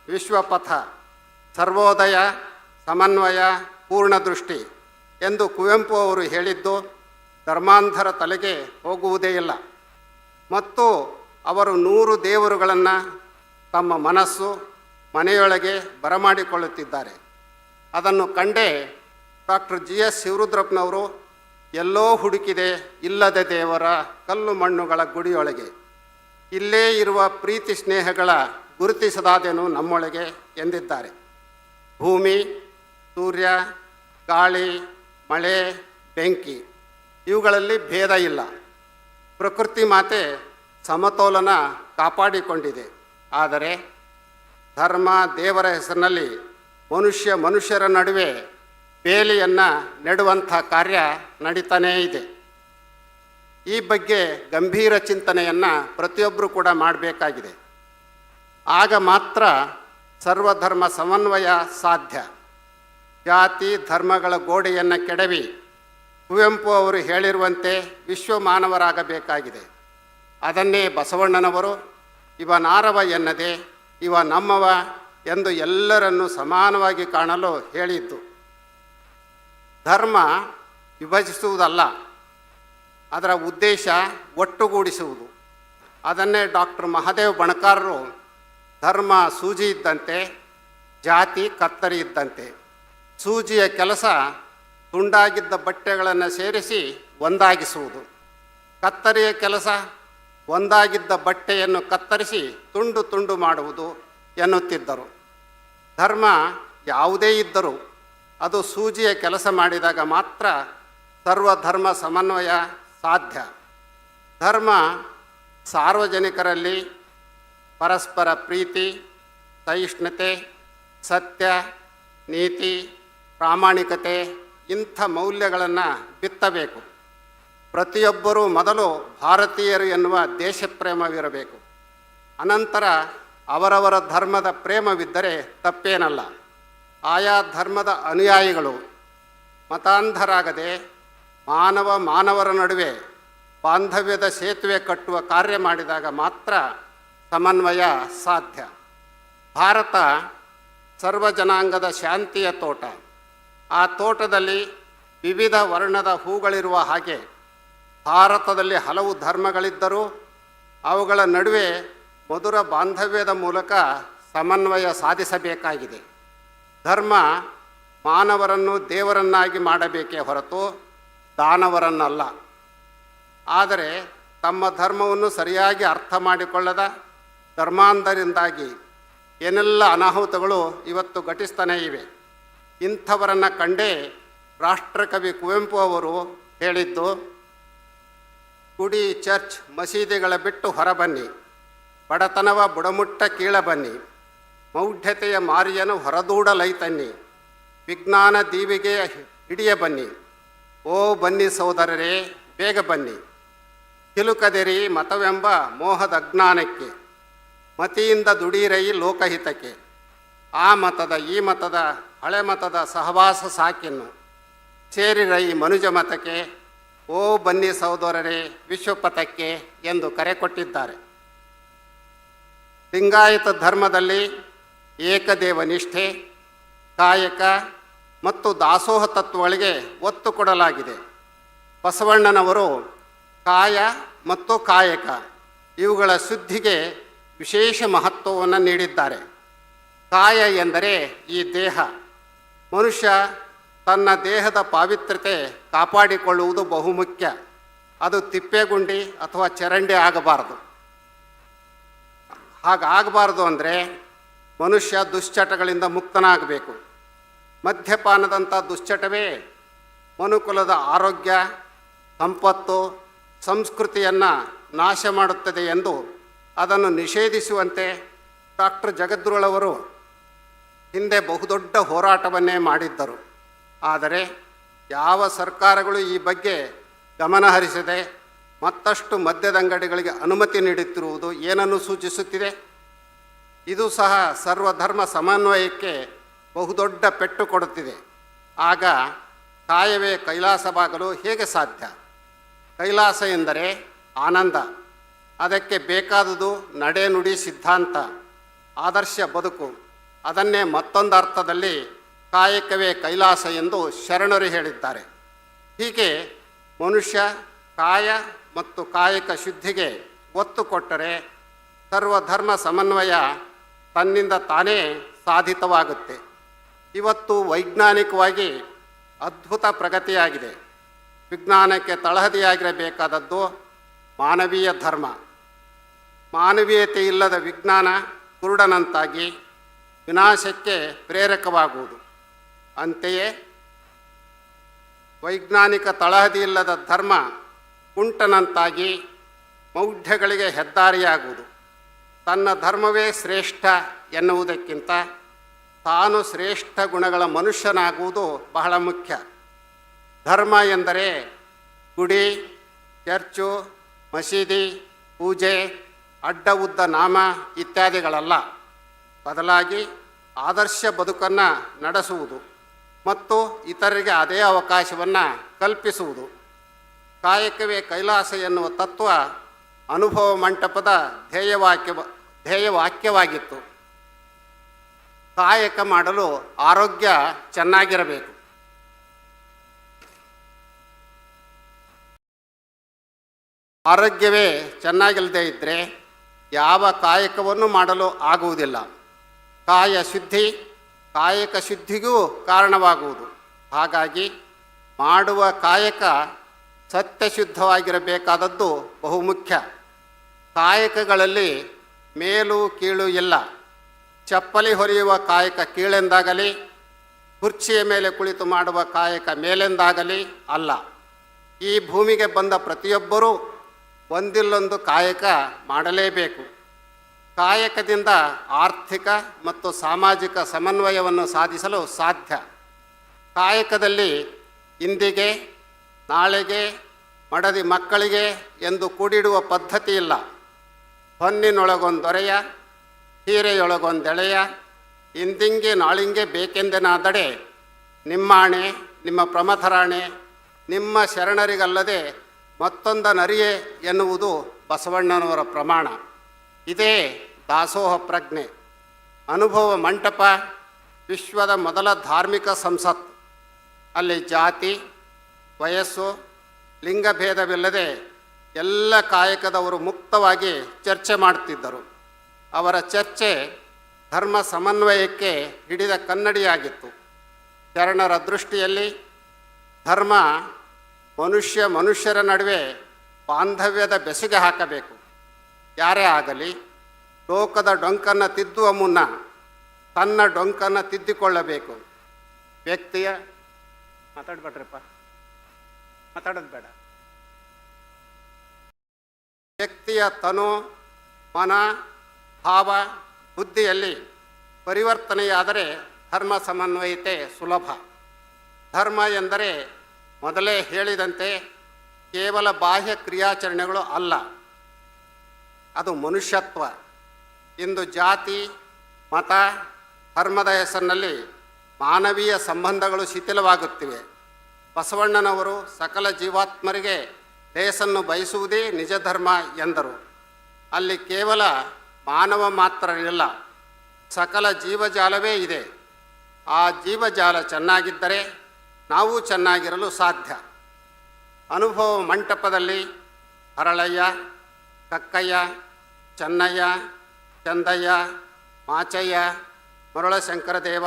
ವಿಶ್ವಪಥ, ಸರ್ವೋದಯ, ಸಮನ್ವಯ, ಪೂರ್ಣದೃಷ್ಟಿ ಎಂದು ಕುವೆಂಪು ಅವರು ಹೇಳಿದ್ದು ಧರ್ಮಾಂಧರ ತಲೆಗೆ ಹೋಗುವುದೇ ಇಲ್ಲ. ಮತ್ತು ಅವರು 100 ದೇವರುಗಳನ್ನು ತಮ್ಮ ಮನಸ್ಸು ಮನೆಯೊಳಗೆ ಬರಮಾಡಿಕೊಳ್ಳುತ್ತಿದ್ದಾರೆ. ಅದನ್ನು ಕಂಡೇ ಡಾಕ್ಟರ್ GS ಶಿವರುದ್ರಪ್ಪನವರು ಎಲ್ಲೋ ಹುಡುಕಿದೆ ಇಲ್ಲದ ದೇವರ ಕಲ್ಲು ಮಣ್ಣುಗಳ ಗುಡಿಯೊಳಗೆ, ಇಲ್ಲೇ ಇರುವ ಪ್ರೀತಿ ಸ್ನೇಹಗಳ ಗುರುತಿಸದಾದೇನು ನಮ್ಮೊಳಗೆ ಎಂದಿದ್ದಾರೆ. ಭೂಮಿ, ಸೂರ್ಯ, ಗಾಳಿ, ಮಳೆ, ಬೆಂಕಿ ಇವುಗಳಲ್ಲಿ ಭೇದ ಇಲ್ಲ. ಪ್ರಕೃತಿ ಮಾತೆ ಸಮತೋಲನ ಕಾಪಾಡಿಕೊಂಡಿದೆ. ಆದರೆ ಧರ್ಮ ದೇವರ ಹೆಸರಿನಲ್ಲಿ ಮನುಷ್ಯರ ನಡುವೆ ಬೇಲಿಯನ್ನು ನೆಡುವಂಥ ಕಾರ್ಯ ನಡೀತಾನೇ ಇದೆ. ಈ ಬಗ್ಗೆ ಗಂಭೀರ ಚಿಂತನೆಯನ್ನು ಪ್ರತಿಯೊಬ್ಬರೂ ಕೂಡ ಮಾಡಬೇಕಾಗಿದೆ. ಆಗ ಮಾತ್ರ ಸರ್ವಧರ್ಮ ಸಮನ್ವಯ ಸಾಧ್ಯ. ಜಾತಿ ಧರ್ಮಗಳ ಗೋಡೆಯನ್ನು ಕೆಡವಿ ಕುವೆಂಪು ಅವರು ಹೇಳಿರುವಂತೆ ವಿಶ್ವ ಮಾನವರಾಗಬೇಕಾಗಿದೆ. ಅದನ್ನೇ ಬಸವಣ್ಣನವರು ಇವ ನಾರವ ಎನ್ನದೆ ಇವ ನಮ್ಮವ ಎಂದು ಎಲ್ಲರನ್ನೂ ಸಮಾನವಾಗಿ ಕಾಣಲು ಹೇಳಿದ್ದು. ಧರ್ಮ ವಿಭಜಿಸುವುದಲ್ಲ, ಅದರ ಉದ್ದೇಶ ಒಟ್ಟುಗೂಡಿಸುವುದು. ಅದನ್ನೇ ಡಾಕ್ಟರ್ ಮಹಾದೇವ್ ಬಣಕಾರರು ಧರ್ಮ ಸೂಜಿ ಇದ್ದಂತೆ, ಜಾತಿ ಕತ್ತರಿ ಇದ್ದಂತೆ. ಸೂಜಿಯ ಕೆಲಸ ತುಂಡಾಗಿದ್ದ ಬಟ್ಟೆಗಳನ್ನು ಸೇರಿಸಿ ಒಂದಾಗಿಸುವುದು, ಕತ್ತರಿಯ ಕೆಲಸ ಒಂದಾಗಿದ್ದ ಬಟ್ಟೆಯನ್ನು ಕತ್ತರಿಸಿ ತುಂಡು ತುಂಡು ಮಾಡುವುದು ಎನ್ನುತ್ತಿದ್ದರು. ಧರ್ಮ ಯಾವುದೇ ಇದ್ದರೂ ಅದು ಸೂಜಿಯ ಕೆಲಸ ಮಾಡಿದಾಗ ಮಾತ್ರ ಸರ್ವಧರ್ಮ ಸಮನ್ವಯ ಸಾಧ್ಯ. ಧರ್ಮ ಸಾರ್ವಜನಿಕರಲ್ಲಿ ಪರಸ್ಪರ ಪ್ರೀತಿ, ಸಹಿಷ್ಣುತೆ, ಸತ್ಯ, ನೀತಿ, ಪ್ರಾಮಾಣಿಕತೆ ಇಂಥ ಮೌಲ್ಯಗಳನ್ನು ಬಿತ್ತಬೇಕು. ಪ್ರತಿಯೊಬ್ಬರೂ ಮೊದಲು ಭಾರತೀಯರು ಎನ್ನುವ ದೇಶಪ್ರೇಮವಿರಬೇಕು. ಅನಂತರ ಅವರವರ ಧರ್ಮದ ಪ್ರೇಮವಿದ್ದರೆ ತಪ್ಪೇನಲ್ಲ. ಆಯಾ ಧರ್ಮದ ಅನುಯಾಯಿಗಳು ಮತಾಂಧರಾಗದೆ ಮಾನವರ ನಡುವೆ ಬಾಂಧವ್ಯದ ಸೇತುವೆ ಕಟ್ಟುವ ಕಾರ್ಯ ಮಾಡಿದಾಗ ಮಾತ್ರ ಸಮನ್ವಯ ಸಾಧ್ಯ. ಭಾರತ ಸರ್ವಜನಾಂಗದ ಶಾಂತಿಯ ತೋಟ. ಆ ತೋಟದಲ್ಲಿ ವಿವಿಧ ವರ್ಣದ ಹೂಗಳಿರುವ ಹಾಗೆ ಭಾರತದಲ್ಲಿ ಹಲವು ಧರ್ಮಗಳಿದ್ದರೂ ಅವುಗಳ ನಡುವೆ ಮಧುರ ಬಾಂಧವ್ಯದ ಮೂಲಕ ಸಮನ್ವಯ ಸಾಧಿಸಬೇಕಾಗಿದೆ. ಧರ್ಮ ಮಾನವರನ್ನು ದೇವರನ್ನಾಗಿ ಮಾಡಬೇಕೇ ಹೊರತು ದಾನವರನ್ನಲ್ಲ. ಆದರೆ ತಮ್ಮ ಧರ್ಮವನ್ನು ಸರಿಯಾಗಿ ಅರ್ಥ ಮಾಡಿಕೊಳ್ಳದ ಧರ್ಮಾಂಧರಿಂದಾಗಿ ಏನೆಲ್ಲ ಅನಾಹುತಗಳು ಇವತ್ತು ಘಟಿಸ್ತಾನೇ ಇವೆ. ಇಂಥವರನ್ನು ಕಂಡೇ ರಾಷ್ಟ್ರಕವಿ ಕುವೆಂಪು ಅವರು ಹೇಳಿದ್ದು, ಗುಡಿ, ಚರ್ಚ್, ಮಸೀದಿಗಳ ಬಿಟ್ಟು ಹೊರಬನ್ನಿ, ಬಡತನವ ಬುಡಮುಟ್ಟ ಕೀಳ ಬನ್ನಿ, ಮೌಢ್ಯತೆಯ ಮಾರಿಯನ್ನು ಹೊರದೂಡಲೈತನ್ನಿ, ವಿಜ್ಞಾನ ದೀವಿಗೆ ಹಿಡಿಯ ಬನ್ನಿ, ಓ ಬನ್ನಿ ಸೋದರರೇ ಬೇಗ ಬನ್ನಿ, ಕಿಲುಕದಿರಿ ಮತವೆಂಬ ಮೋಹದ ಅಜ್ಞಾನಕ್ಕೆ, ಮತಿಯಿಂದ ದುಡೀರೈ ಲೋಕಹಿತಕ್ಕೆ, ಆ ಮತದ ಈ ಮತದ ಹಳೆ ಮತದ ಸಹವಾಸ ಸಾಕಿನ್ನು, ಸೇರಿರೈ ಮನುಜ ಮತಕ್ಕೆ, ಓ ಬನ್ನಿ ಸಹೋದರರೇ ವಿಶ್ವಪಥಕ್ಕೆ ಎಂದು ಕರೆ ಕೊಟ್ಟಿದ್ದಾರೆ. ಲಿಂಗಾಯತ ಧರ್ಮದಲ್ಲಿ ಏಕದೇವ ನಿಷ್ಠೆ, ಕಾಯಕ ಮತ್ತು ದಾಸೋಹ ತತ್ವಗಳಿಗೆ ಒತ್ತು ಕೊಡಲಾಗಿದೆ. ಬಸವಣ್ಣನವರು ಕಾಯ ಮತ್ತು ಕಾಯಕ ಇವುಗಳ ಶುದ್ಧಿಗೆ ವಿಶೇಷ ಮಹತ್ವವನ್ನು ನೀಡಿದ್ದಾರೆ. ಕಾಯ ಎಂದರೆ ಈ ದೇಹ. ಮನುಷ್ಯ ತನ್ನ ದೇಹದ ಪಾವಿತ್ರ್ಯತೆ ಕಾಪಾಡಿಕೊಳ್ಳುವುದು ಬಹುಮುಖ್ಯ. ಅದು ತಿಪ್ಪೆಗುಂಡಿ ಅಥವಾ ಚರಂಡಿ ಆಗಬಾರದು. ಹಾಗಾಗಬಾರ್ದು ಅಂದರೆ ಮನುಷ್ಯ ದುಶ್ಚಟಗಳಿಂದ ಮುಕ್ತನಾಗಬೇಕು. ಮದ್ಯಪಾನದಂಥ ದುಶ್ಚಟವೇ ಮನುಕುಲದ ಆರೋಗ್ಯ, ಸಂಪತ್ತು, ಸಂಸ್ಕೃತಿಯನ್ನು ನಾಶ ಮಾಡುತ್ತದೆ ಎಂದು ಅದನ್ನು ನಿಷೇಧಿಸುವಂತೆ ಡಾಕ್ಟರ್ ಜಗದ್ಗುರುಳವರು ಹಿಂದೆ ಬಹುದೊಡ್ಡ ಹೋರಾಟವನ್ನೇ ಮಾಡಿದ್ದರು. ಆದರೆ ಯಾವ ಸರ್ಕಾರಗಳು ಈ ಬಗ್ಗೆ ಗಮನಹರಿಸದೆ ಮತ್ತಷ್ಟು ಮದ್ಯದಂಗಡಿಗಳಿಗೆ ಅನುಮತಿ ನೀಡುತ್ತಿರುವುದು ಏನನ್ನು ಸೂಚಿಸುತ್ತಿದೆ? ಇದು ಸಹ ಸರ್ವಧರ್ಮ ಸಮನ್ವಯಕ್ಕೆ ಬಹುದೊಡ್ಡ ಪೆಟ್ಟು ಕೊಡುತ್ತಿದೆ. ಆಗ ಕಾಯವೇ ಕೈಲಾಸವಾಗಲು ಹೇಗೆ ಸಾಧ್ಯ? ಕೈಲಾಸ ಎಂದರೆ ಆನಂದ. ಅದಕ್ಕೆ ಬೇಕಾದುದು ನಡೆನುಡಿ ಸಿದ್ಧಾಂತ, ಆದರ್ಶ ಬದುಕು. ಅದನ್ನೇ ಮತ್ತೊಂದು ಅರ್ಥದಲ್ಲಿ ಕಾಯಕವೇ ಕೈಲಾಸ ಎಂದು ಶರಣರು ಹೇಳಿದ್ದಾರೆ. ಹೀಗೆ ಮನುಷ್ಯ ಕಾಯ ಮತ್ತು ಕಾಯಕ ಶುದ್ಧಿಗೆ ಒತ್ತು ಕೊಟ್ಟರೆ ಸರ್ವಧರ್ಮ ಸಮನ್ವಯ ತನ್ನಿಂದ ತಾನೇ ಸಾಧಿತವಾಗುತ್ತೆ. ಇವತ್ತು ವೈಜ್ಞಾನಿಕವಾಗಿ ಅದ್ಭುತ ಪ್ರಗತಿಯಾಗಿದೆ. ವಿಜ್ಞಾನಕ್ಕೆ ತಳಹದಿಯಾಗಿರಬೇಕಾದದ್ದು ಮಾನವೀಯ ಧರ್ಮ. ಮಾನವೀಯತೆ ಇಲ್ಲದ ವಿಜ್ಞಾನ ಕುರುಡನಂತಾಗಿ ವಿನಾಶಕ್ಕೆ ಪ್ರೇರಕವಾಗುವುದು. ಅಂತೆಯೇ ವೈಜ್ಞಾನಿಕ ತಳಹದಿ ಇಲ್ಲದ ಧರ್ಮ ಕುಂಟನಂತಾಗಿ ಮೌಢ್ಯಗಳಿಗೆ ಹೆದ್ದಾರಿಯಾಗುವುದು. ತನ್ನ ಧರ್ಮವೇ ಶ್ರೇಷ್ಠ ಎನ್ನುವುದಕ್ಕಿಂತ ತಾನು ಶ್ರೇಷ್ಠ ಗುಣಗಳ ಮನುಷ್ಯನಾಗುವುದು ಬಹಳ ಮುಖ್ಯ. ಧರ್ಮ ಎಂದರೆ ಗುಡಿ, ಚರ್ಚು, ಮಸೀದಿ, ಪೂಜೆ, ಅಡ್ಡ ಉದ್ದ ನಾಮ ಇತ್ಯಾದಿಗಳಲ್ಲ. ಬದಲಾಗಿ ಆದರ್ಶ ಬದುಕನ್ನು ನಡೆಸುವುದು ಮತ್ತು ಇತರರಿಗೆ ಅದೇ ಅವಕಾಶವನ್ನು ಕಲ್ಪಿಸುವುದು. ಕಾಯಕವೇ ಕೈಲಾಸ ಎನ್ನುವ ತತ್ವ ಅನುಭವ ಮಂಟಪದ ಧ್ಯೇಯವಾಕ್ಯವಾಗಿತ್ತು. ಕಾಯಕ ಮಾಡಲು ಆರೋಗ್ಯ ಚೆನ್ನಾಗಿರಬೇಕು. ಆರೋಗ್ಯವೇ ಚೆನ್ನಾಗಿಲ್ಲದೆ ಇದ್ದರೆ ಯಾವ ಕಾಯಕವನ್ನು ಮಾಡಲು ಆಗುವುದಿಲ್ಲ. ಕಾಯ ಶುದ್ಧಿ ಕಾಯಕ ಶುದ್ಧಿಗೂ ಕಾರಣವಾಗುವುದು. ಹಾಗಾಗಿ ಮಾಡುವ ಕಾಯಕ ಸತ್ಯಶುದ್ಧವಾಗಿರಬೇಕಾದದ್ದು ಬಹುಮುಖ್ಯ. ಕಾಯಕಗಳಲ್ಲಿ ಮೇಲು ಕೀಳು ಇಲ್ಲ. ಚಪ್ಪಲಿ ಹೊಲಿಯುವ ಕಾಯಕ ಕೀಳೆಂದಾಗಲಿ, ಕುರ್ಚಿಯ ಮೇಲೆ ಕುಳಿತು ಮಾಡುವ ಕಾಯಕ ಮೇಲೆಂದಾಗಲಿ ಅಲ್ಲ. ಈ ಭೂಮಿಗೆ ಬಂದ ಪ್ರತಿಯೊಬ್ಬರೂ ಒಂದಿಲ್ಲೊಂದು ಕಾಯಕ ಮಾಡಲೇಬೇಕು. ಕಾಯಕದಿಂದ ಆರ್ಥಿಕ ಮತ್ತು ಸಾಮಾಜಿಕ ಸಮನ್ವಯವನ್ನು ಸಾಧಿಸಲು ಸಾಧ್ಯ. ಕಾಯಕದಲ್ಲಿ ಇಂದಿಗೆ, ನಾಳೆಗೆ, ಮಡದಿ ಮಕ್ಕಳಿಗೆ ಎಂದು ಕೂಡಿಡುವ ಪದ್ಧತಿ ಇಲ್ಲ. ಹೊನ್ನಿನೊಳಗೊಂದೊರೆಯ, ಹೀರೆಯೊಳಗೊಂದೆಳೆಯ, ಇಂದಿಂಗೆ ನಾಳಿಂಗೆ ಬೇಕೆಂದೆನಾದಡೆ ನಿಮ್ಮಾಣೆ, ನಿಮ್ಮ ಪ್ರಮಥರಾಣೆ, ನಿಮ್ಮ ಶರಣರಿಗಲ್ಲದೆ ಮತ್ತೊಂದನರಿಯೆ ಎನ್ನುವುದು ಬಸವಣ್ಣನವರ ಪ್ರಮಾಣ. ಇದೇ ದಾಸೋಹ ಪ್ರಜ್ಞೆ. ಅನುಭವ ಮಂಟಪ ವಿಶ್ವದ ಮೊದಲ ಧಾರ್ಮಿಕ ಸಂಸತ್. ಅಲ್ಲಿ ಜಾತಿ, ವಯಸ್ಸು, ಲಿಂಗಭೇದವಿಲ್ಲದೆ ಎಲ್ಲ ಕಾಯಕದವರು ಮುಕ್ತವಾಗಿ ಚರ್ಚೆ ಮಾಡುತ್ತಿದ್ದರು. ಅವರ ಚರ್ಚೆ ಧರ್ಮ ಸಮನ್ವಯಕ್ಕೆ ಹಿಡಿದ ಕನ್ನಡಿಯಾಗಿತ್ತು. ಶರಣರ ದೃಷ್ಟಿಯಲ್ಲಿ ಧರ್ಮ ಮನುಷ್ಯರ ನಡುವೆ ಬಾಂಧವ್ಯದ ಬೆಸುಗೆ ಹಾಕಬೇಕು. ಯಾರೇ ಆಗಲಿ ಲೋಕದ ಡೊಂಕನ್ನು ತಿದ್ದುವ ಮುನ್ನ ತನ್ನ ಡೊಂಕನ್ನು ತಿದ್ದಿಕೊಳ್ಳಬೇಕು. ವ್ಯಕ್ತಿಯ ಮಾತಾಡೋದು ಬೇಡ. ವ್ಯಕ್ತಿಯ ತನು, ಮನ, ಭಾವ, ಬುದ್ಧಿಯಲ್ಲಿ ಪರಿವರ್ತನೆಯಾದರೆ ಧರ್ಮ ಸಮನ್ವಯತೆ ಸುಲಭ. ಧರ್ಮ ಎಂದರೆ ಮೊದಲೇ ಹೇಳಿದಂತೆ ಕೇವಲ ಬಾಹ್ಯ ಕ್ರಿಯಾಚರಣೆಗಳು ಅಲ್ಲ, ಅದು ಮನುಷ್ಯತ್ವ. ಇಂದು ಜಾತಿ, ಮತ, ಧರ್ಮದ ಹೆಸರಿನಲ್ಲಿ ಮಾನವೀಯ ಸಂಬಂಧಗಳು ಶಿಥಿಲವಾಗುತ್ತಿವೆ. ಬಸವಣ್ಣನವರು ಸಕಲ ಜೀವಾತ್ಮರಿಗೆ ಲೇಸನ್ನು ಬಯಸುವುದೇ ನಿಜ ಧರ್ಮ ಎಂದರು. ಅಲ್ಲಿ ಕೇವಲ ಮಾನವ ಮಾತ್ರ ಇಲ್ಲ, ಸಕಲ ಜೀವಜಾಲವೇ ಇದೆ. ಆ ಜೀವಜಾಲ ಚೆನ್ನಾಗಿದ್ದರೆ ನಾವು ಚೆನ್ನಾಗಿರಲು ಸಾಧ್ಯ. ಅನುಭವ ಮಂಟಪದಲ್ಲಿ ಹರಳಯ್ಯ, ಕಕ್ಕಯ್ಯ, ಚೆನ್ನಯ್ಯ, ಚಂದಯ್ಯ, ಮಾಚಯ್ಯ, ಮರುಳಶಂಕರದೇವ,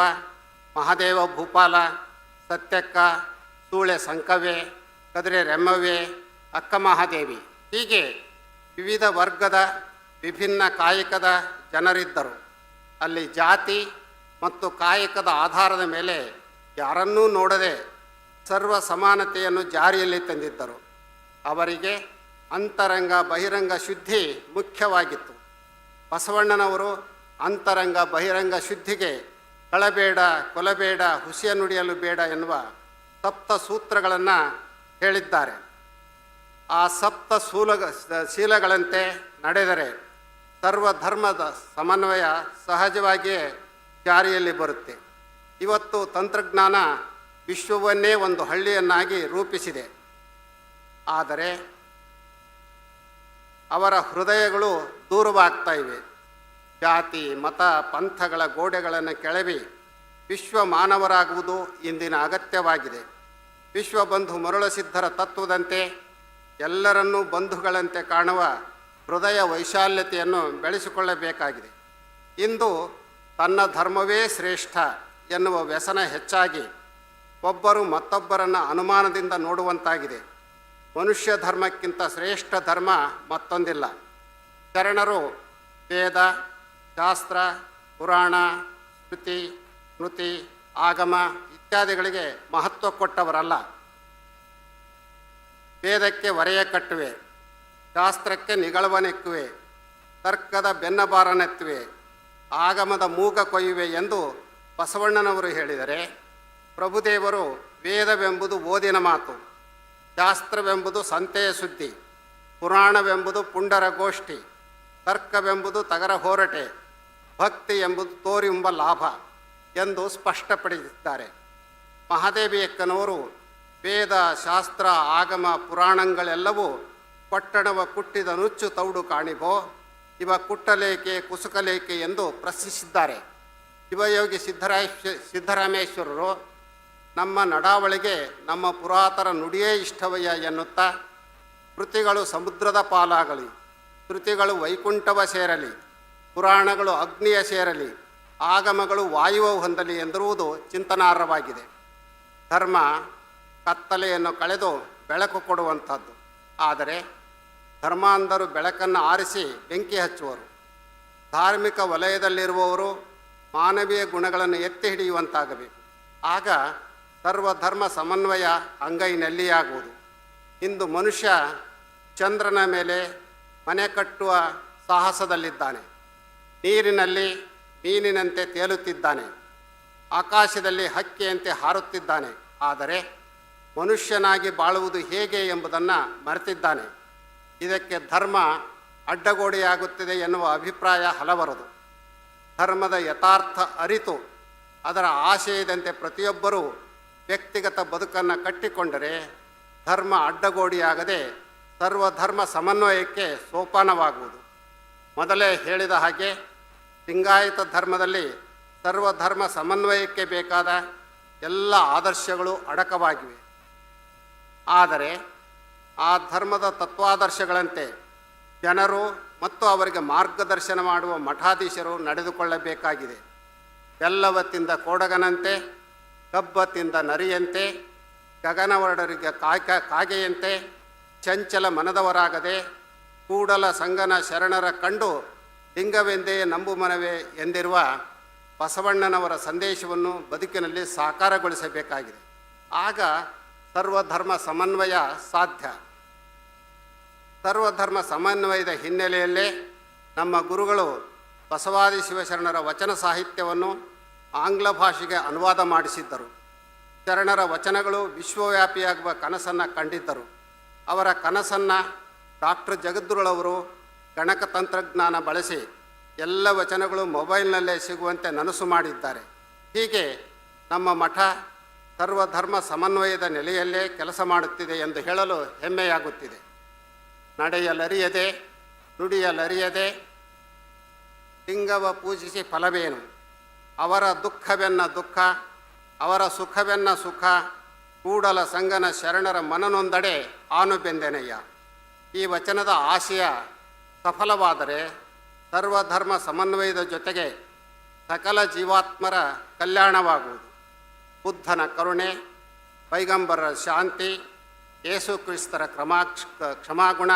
ಮಹಾದೇವ ಭೂಪಾಲ, ಸತ್ಯಕ್ಕ, ಸೂಳೆ ಸಂಕವೆ, ಕದಿರೆ ರೆಮ್ಮವ್ವೆ, ಅಕ್ಕ ಮಹಾದೇವಿ, ಹೀಗೆ ವಿವಿಧ ವರ್ಗದ ವಿಭಿನ್ನ ಕಾಯಕದ ಜನರಿದ್ದರು. ಅಲ್ಲಿ ಜಾತಿ ಮತ್ತು ಕಾಯಕದ ಆಧಾರದ ಮೇಲೆ ಯಾರನ್ನೂ ನೋಡದೆ ಸರ್ವ ಸಮಾನತೆಯನ್ನು ಜಾರಿಯಲ್ಲಿ ತಂದಿದ್ದರು. ಅವರಿಗೆ ಅಂತರಂಗ ಬಹಿರಂಗ ಶುದ್ಧಿ ಮುಖ್ಯವಾಗಿತ್ತು. ಬಸವಣ್ಣನವರು ಅಂತರಂಗ ಬಹಿರಂಗ ಶುದ್ಧಿಗೆ ಕಳಬೇಡ, ಕೊಲಬೇಡ, ಹುಸಿಯ ನುಡಿಯಲು ಬೇಡ ಎನ್ನುವ ಸಪ್ತ ಸೂತ್ರಗಳನ್ನು ಹೇಳಿದ್ದಾರೆ. ಆ ಸಪ್ತ ಶೀಲಗಳಂತೆ ನಡೆದರೆ ಸರ್ವಧರ್ಮದ ಸಮನ್ವಯ ಸಹಜವಾಗಿಯೇ ಜಾರಿಯಲ್ಲಿ ಬರುತ್ತೆ. ಇವತ್ತು ತಂತ್ರಜ್ಞಾನ ವಿಶ್ವವನ್ನೇ ಒಂದು ಹಳ್ಳಿಯನ್ನಾಗಿ ರೂಪಿಸಿದೆ. ಆದರೆ ಅವರ ಹೃದಯಗಳು ದೂರವಾಗ್ತಾ ಇವೆ. ಜಾತಿ, ಮತ, ಪಂಥಗಳ ಗೋಡೆಗಳನ್ನು ಕೆಳವಿ ವಿಶ್ವ ಮಾನವರಾಗುವುದು ಇಂದಿನ ಅಗತ್ಯವಾಗಿದೆ. ವಿಶ್ವಬಂಧು ಮರುಳಸಿದ್ಧರ ತತ್ವದಂತೆ ಎಲ್ಲರನ್ನೂ ಬಂಧುಗಳಂತೆ ಕಾಣುವ ಹೃದಯ ವೈಶಾಲ್ಯತೆಯನ್ನು ಬೆಳೆಸಿಕೊಳ್ಳಬೇಕಾಗಿದೆ. ಇಂದು ತನ್ನ ಧರ್ಮವೇ ಶ್ರೇಷ್ಠ ಎನ್ನುವ ವ್ಯಸನ ಹೆಚ್ಚಾಗಿ ಒಬ್ಬರು ಮತ್ತೊಬ್ಬರನ್ನು ಅನುಮಾನದಿಂದ ನೋಡುವಂತಾಗಿದೆ. ಮನುಷ್ಯ ಧರ್ಮಕ್ಕಿಂತ ಶ್ರೇಷ್ಠ ಧರ್ಮ ಮತ್ತೊಂದಿಲ್ಲ. ಶರಣರು ವೇದ, ಶಾಸ್ತ್ರ, ಪುರಾಣ, ಶ್ರುತಿ, ಸ್ಮೃತಿ, ಆಗಮ ಇತ್ಯಾದಿಗಳಿಗೆ ಮಹತ್ವ ಕೊಟ್ಟವರಲ್ಲ. ವೇದಕ್ಕೆ ವರೆಯ ಕಟ್ಟುವೆ, ಶಾಸ್ತ್ರಕ್ಕೆ ನಿಗಳವನೆಕ್ಕುವೆ, ತರ್ಕದ ಬೆನ್ನಬಾರನೆತ್ತುವೆ, ಆಗಮದ ಮೂಗ ಕೊಯ್ಯುವೆ ಎಂದು ಬಸವಣ್ಣನವರು ಹೇಳಿದರೆ, ಪ್ರಭುದೇವರು ವೇದವೆಂಬುದು ಓದಿನ ಮಾತು, ಶಾಸ್ತ್ರವೆಂಬುದು ಸಂತೆಯ ಸುದ್ದಿ, ಪುರಾಣವೆಂಬುದು ಪುಂಡರ ಗೋಷ್ಠಿ, ತರ್ಕವೆಂಬುದು ತಗರ ಹೋರಟೆ, ಭಕ್ತಿ ಎಂಬುದು ತೋರಿಂಬ ಲಾಭ ಎಂದು ಸ್ಪಷ್ಟಪಡಿಸಿದ್ದಾರೆ. ಮಹಾದೇವಿಯಕ್ಕನವರು ವೇದ, ಶಾಸ್ತ್ರ, ಆಗಮ, ಪುರಾಣಗಳೆಲ್ಲವೂ ಪಟ್ಟಣವ ಕುಟ್ಟಿದ ನುಚ್ಚು ತೌಡು ಕಾಣಿಬೋ, ಇವ ಕುಟ್ಟಲೇಕೆ ಕುಸುಕಲೇಕೆ ಎಂದು ಪ್ರಶ್ನಿಸಿದ್ದಾರೆ. ಶಿವಯೋಗಿ ಸಿದ್ದರಾಮೇಶ್ವರರು ನಮ್ಮ ನಡಾವಳಿಗೆ ನಮ್ಮ ಪುರಾತರ ನುಡಿಯೇ ಇಷ್ಟವಯ್ಯ ಎನ್ನುತ್ತಾ, ಕೃತಿಗಳು ಸಮುದ್ರದ ಪಾಲಾಗಲಿ, ಕೃತಿಗಳು ವೈಕುಂಠವ ಸೇರಲಿ, ಪುರಾಣಗಳು ಅಗ್ನಿಯ ಸೇರಲಿ, ಆಗಮಗಳು ವಾಯುವ ಹೊಂದಲಿ ಎಂದಿರುವುದು ಚಿಂತನಾರ್ಹವಾಗಿದೆ. ಧರ್ಮ ಕತ್ತಲೆಯನ್ನು ಕಳೆದು ಬೆಳಕು ಕೊಡುವಂಥದ್ದು. ಆದರೆ ಧರ್ಮಾಂಧರು ಬೆಳಕನ್ನು ಆರಿಸಿ ಬೆಂಕಿ ಹಚ್ಚುವರು. ಧಾರ್ಮಿಕ ವಲಯದಲ್ಲಿರುವವರು ಮಾನವೀಯ ಗುಣಗಳನ್ನು ಎತ್ತಿ ಹಿಡಿಯುವಂತಾಗಬೇಕು. ಆಗ ಸರ್ವಧರ್ಮ ಸಮನ್ವಯ ಅಂಗೈನಲ್ಲಿಯಾಗುವುದು. ಇಂದು ಮನುಷ್ಯ ಚಂದ್ರನ ಮೇಲೆ ಮನೆ ಕಟ್ಟುವ ಸಾಹಸದಲ್ಲಿದ್ದಾನೆ, ನೀರಿನಲ್ಲಿ ಮೀನಿನಂತೆ ತೇಲುತ್ತಿದ್ದಾನೆ, ಆಕಾಶದಲ್ಲಿ ಹಕ್ಕಿಯಂತೆ ಹಾರುತ್ತಿದ್ದಾನೆ. ಆದರೆ ಮನುಷ್ಯನಾಗಿ ಬಾಳುವುದು ಹೇಗೆ ಎಂಬುದನ್ನು ಮರೆತಿದ್ದಾನೆ. ಇದಕ್ಕೆ ಧರ್ಮ ಅಡ್ಡಗೋಡೆಯಾಗುತ್ತಿದೆ ಎನ್ನುವ ಅಭಿಪ್ರಾಯ ಹಲವರದು. ಧರ್ಮದ ಯಥಾರ್ಥ ಅರಿತು ಅದರ ಆಶಯದಂತೆ ಪ್ರತಿಯೊಬ್ಬರೂ ವ್ಯಕ್ತಿಗತ ಬದುಕನ್ನು ಕಟ್ಟಿಕೊಂಡರೆ ಧರ್ಮ ಅಡ್ಡಗೋಡೆಯಾಗದೆ ಸರ್ವಧರ್ಮ ಸಮನ್ವಯಕ್ಕೆ ಸೋಪಾನವಾಗುವುದು. ಮೊದಲೇ ಹೇಳಿದ ಹಾಗೆ ಲಿಂಗಾಯತ ಧರ್ಮದಲ್ಲಿ ಸರ್ವಧರ್ಮ ಸಮನ್ವಯಕ್ಕೆ ಬೇಕಾದ ಎಲ್ಲ ಆದರ್ಶಗಳು ಅಡಕವಾಗಿವೆ. ಆದರೆ ಆ ಧರ್ಮದ ತತ್ವಾದರ್ಶಗಳಂತೆ ಜನರು ಮತ್ತು ಅವರಿಗೆ ಮಾರ್ಗದರ್ಶನ ಮಾಡುವ ಮಠಾಧೀಶರು ನಡೆದುಕೊಳ್ಳಬೇಕಾಗಿದೆ. ಬೆಲ್ಲವ ತಿಂದ ಕೋಡಗನಂತೆ, ಕಬ್ಬ ತಿಂದ ನರಿಯಂತೆ, ಗಗನವರ್ಣರಿಗೆ ಕಾಗೆಯಂತೆ ಚಂಚಲ ಮನದವರಾಗದೆ ಕೂಡಲ ಸಂಗನ ಶರಣರ ಕಂಡು ಲಿಂಗವೆಂದೇ ನಂಬು ಮನವೇ ಎಂದಿರುವ ಬಸವಣ್ಣನವರ ಸಂದೇಶವನ್ನು ಬದುಕಿನಲ್ಲಿ ಸಾಕಾರಗೊಳಿಸಬೇಕಾಗಿದೆ. ಆಗ ಸರ್ವಧರ್ಮ ಸಮನ್ವಯ ಸಾಧ್ಯ. ಸರ್ವಧರ್ಮ ಸಮನ್ವಯದ ಹಿನ್ನೆಲೆಯಲ್ಲೇ ನಮ್ಮ ಗುರುಗಳು ಬಸವಾದಿ ಶಿವಶರಣರ ವಚನ ಸಾಹಿತ್ಯವನ್ನು ಆಂಗ್ಲ ಭಾಷೆಗೆ ಅನುವಾದ ಮಾಡಿಸಿದ್ದರು. ಶರಣರ ವಚನಗಳು ವಿಶ್ವವ್ಯಾಪಿಯಾಗುವ ಕನಸನ್ನು ಕಂಡಿದ್ದರು. ಅವರ ಕನಸನ್ನು ಡಾಕ್ಟರ್ ಜಗದ್ಗುರುಳವರು ಗಣಕ ತಂತ್ರಜ್ಞಾನ ಬಳಸಿ ಎಲ್ಲ ವಚನಗಳು ಮೊಬೈಲ್ನಲ್ಲೇ ಸಿಗುವಂತೆ ನನಸು ಮಾಡಿದ್ದಾರೆ. ಹೀಗೆ ನಮ್ಮ ಮಠ ಸರ್ವಧರ್ಮ ಸಮನ್ವಯದ ನೆಲೆಯಲ್ಲೇ ಕೆಲಸ ಮಾಡುತ್ತಿದೆ ಎಂದು ಹೇಳಲು ಹೆಮ್ಮೆಯಾಗುತ್ತಿದೆ. ನಡೆಯಲರಿಯದೆ ನುಡಿಯಲರಿಯದೆ ಲಿಂಗವ ಪೂಜಿಸಿ ಫಲವೇನು, ಅವರ ದುಃಖವೆನ್ನ ದುಃಖ ಅವರ ಸುಖವೆನ್ನ ಸುಖ, ಕೂಡಲ ಸಂಗನ ಶರಣರ ಮನನೊಂದಡೆ ಆನು ಬೆಂದೆನಯ್ಯ. ಈ ವಚನದ ಆಶಯ ಸಫಲವಾದರೆ ಸರ್ವಧರ್ಮ ಸಮನ್ವಯದ ಜೊತೆಗೆ ಸಕಲ ಜೀವಾತ್ಮರ ಕಲ್ಯಾಣವಾಗುವುದು. ಬುದ್ಧನ ಕರುಣೆ, ಪೈಗಂಬರರ ಶಾಂತಿ, ಯೇಸು ಕ್ರಿಸ್ತರ ಕ್ಷಮಾಗುಣ,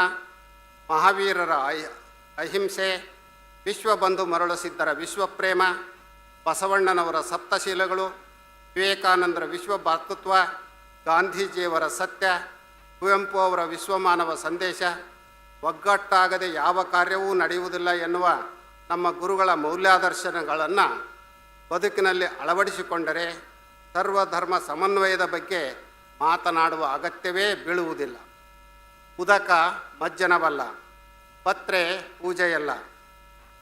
ಮಹಾವೀರರ ಅಹಿಂಸೆ, ವಿಶ್ವಬಂಧು ಮರಳುಸಿದ್ದರ ವಿಶ್ವಪ್ರೇಮ, ಬಸವಣ್ಣನವರ ಸಪ್ತಶೀಲಗಳು, ವಿವೇಕಾನಂದರ ವಿಶ್ವಭಾತೃತ್ವ, ಗಾಂಧೀಜಿಯವರ ಸತ್ಯ, ಕುವೆಂಪು ಅವರ ವಿಶ್ವಮಾನವ ಸಂದೇಶ, ಒಗ್ಗಟ್ಟಾಗದೆ ಯಾವ ಕಾರ್ಯವೂ ನಡೆಯುವುದಿಲ್ಲ ಎನ್ನುವ ನಮ್ಮ ಗುರುಗಳ ಮೌಲ್ಯಾದರ್ಶನಗಳನ್ನು ಬದುಕಿನಲ್ಲಿ ಅಳವಡಿಸಿಕೊಂಡರೆ ಸರ್ವಧರ್ಮ ಸಮನ್ವಯದ ಬಗ್ಗೆ ಮಾತನಾಡುವ ಅಗತ್ಯವೇ ಬೀಳುವುದಿಲ್ಲ. ಉದಕ ಮಜ್ಜನವಲ್ಲ, ಪತ್ರೆ ಪೂಜೆಯಲ್ಲ,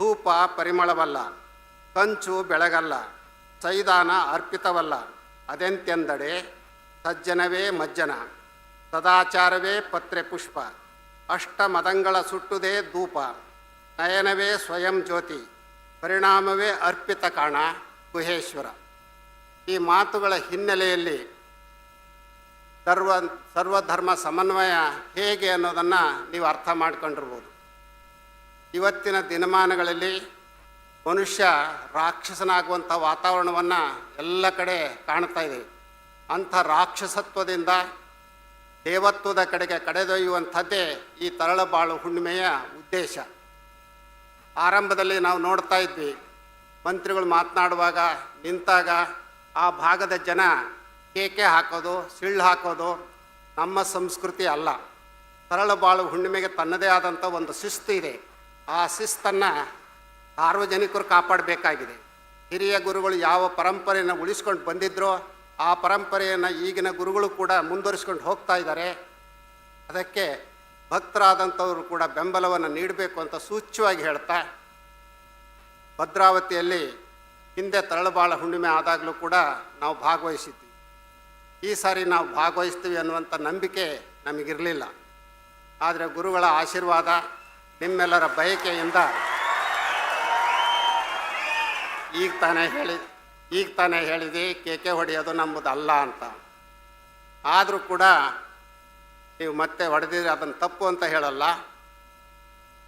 ಧೂಪ ಪರಿಮಳವಲ್ಲ, ಕಂಚು ಬೆಳಗಲ್ಲ, ಸೈದಾನ ಅರ್ಪಿತವಲ್ಲ. ಅದೆಂತೆಂದಡೆ ಸಜ್ಜನವೇ ಮಜ್ಜನ, ಸದಾಚಾರವೇ ಪತ್ರೆ ಪುಷ್ಪ, ಅಷ್ಟಮದಂಗಳ ಸುಟ್ಟುದೇ ಧೂಪ, ನಯನವೇ ಸ್ವಯಂ ಜ್ಯೋತಿ, ಪರಿಣಾಮವೇ ಅರ್ಪಿತ ಕಾಣ ಗುಹೇಶ್ವರ. ಈ ಮಾತುಗಳ ಹಿನ್ನೆಲೆಯಲ್ಲಿ ಸರ್ವಧರ್ಮ ಸಮನ್ವಯ ಹೇಗೆ ಅನ್ನೋದನ್ನು ನೀವು ಅರ್ಥ ಮಾಡ್ಕೊಂಡಿರ್ಬೋದು. ಇವತ್ತಿನ ದಿನಮಾನಗಳಲ್ಲಿ ಮನುಷ್ಯ ರಾಕ್ಷಸನಾಗುವಂಥ ವಾತಾವರಣವನ್ನು ಎಲ್ಲ ಕಡೆ ಕಾಣ್ತಾ ಇದೆ. ಅಂಥ ರಾಕ್ಷಸತ್ವದಿಂದ ದೇವತ್ವದ ಕಡೆಗೆ ಕಡೆದೊಯ್ಯುವಂಥದ್ದೇ ಈ ತರಳಬಾಳು ಹುಣ್ಣಿಮೆಯ ಉದ್ದೇಶ. ಆರಂಭದಲ್ಲಿ ನಾವು ನೋಡ್ತಾ ಇದ್ವಿ, ಮಂತ್ರಿಗಳು ಮಾತನಾಡುವಾಗ ನಿಂತಾಗ ಆ ಭಾಗದ ಜನ ಕೇಕೆ ಹಾಕೋದು, ಸಿಳ್ಳು ಹಾಕೋದು ನಮ್ಮ ಸಂಸ್ಕೃತಿ ಅಲ್ಲ. ತರಳಬಾಳು ಹುಣ್ಣಿಮೆಗೆ ತನ್ನದೇ ಆದಂಥ ಒಂದು ಶಿಸ್ತು ಇದೆ. ಆ ಶಿಸ್ತನ್ನು ಸಾರ್ವಜನಿಕರು ಕಾಪಾಡಬೇಕಾಗಿದೆ. ಹಿರಿಯ ಗುರುಗಳು ಯಾವ ಪರಂಪರೆಯನ್ನು ಉಳಿಸ್ಕೊಂಡು ಬಂದಿದ್ರೋ ಆ ಪರಂಪರೆಯನ್ನು ಈಗಿನ ಗುರುಗಳು ಕೂಡ ಮುಂದುವರಿಸ್ಕೊಂಡು ಹೋಗ್ತಾ ಇದ್ದಾರೆ. ಅದಕ್ಕೆ ಭಕ್ತರಾದಂಥವರು ಕೂಡ ಬೆಂಬಲವನ್ನು ನೀಡಬೇಕು ಅಂತ ಸೂಚ್ಯವಾಗಿ ಹೇಳ್ತಾ, ಭದ್ರಾವತಿಯಲ್ಲಿ ಹಿಂದೆ ತರಳಬಾಳ ಹುಣ್ಣಿಮೆ ಆದಾಗಲೂ ಕೂಡ ನಾವು ಭಾಗವಹಿಸಿದ್ವಿ. ಈ ಸಾರಿ ನಾವು ಭಾಗವಹಿಸ್ತೀವಿ ಅನ್ನುವಂಥ ನಂಬಿಕೆ ನಮಗಿರಲಿಲ್ಲ. ಆದರೆ ಗುರುಗಳ ಆಶೀರ್ವಾದ, ನಿಮ್ಮೆಲ್ಲರ ಬಯಕೆಯಿಂದ ಈಗ ತಾನೇ ಹೇಳಿದೆ ಕೇಕೆ ಹೊಡೆಯೋದು ನಮ್ಮದಲ್ಲ ಅಂತ. ಆದರೂ ಕೂಡ ನೀವು ಮತ್ತೆ ಹೊಡೆದಿದ್ರೆ ಅದನ್ನು ತಪ್ಪು ಅಂತ ಹೇಳಲ್ಲ.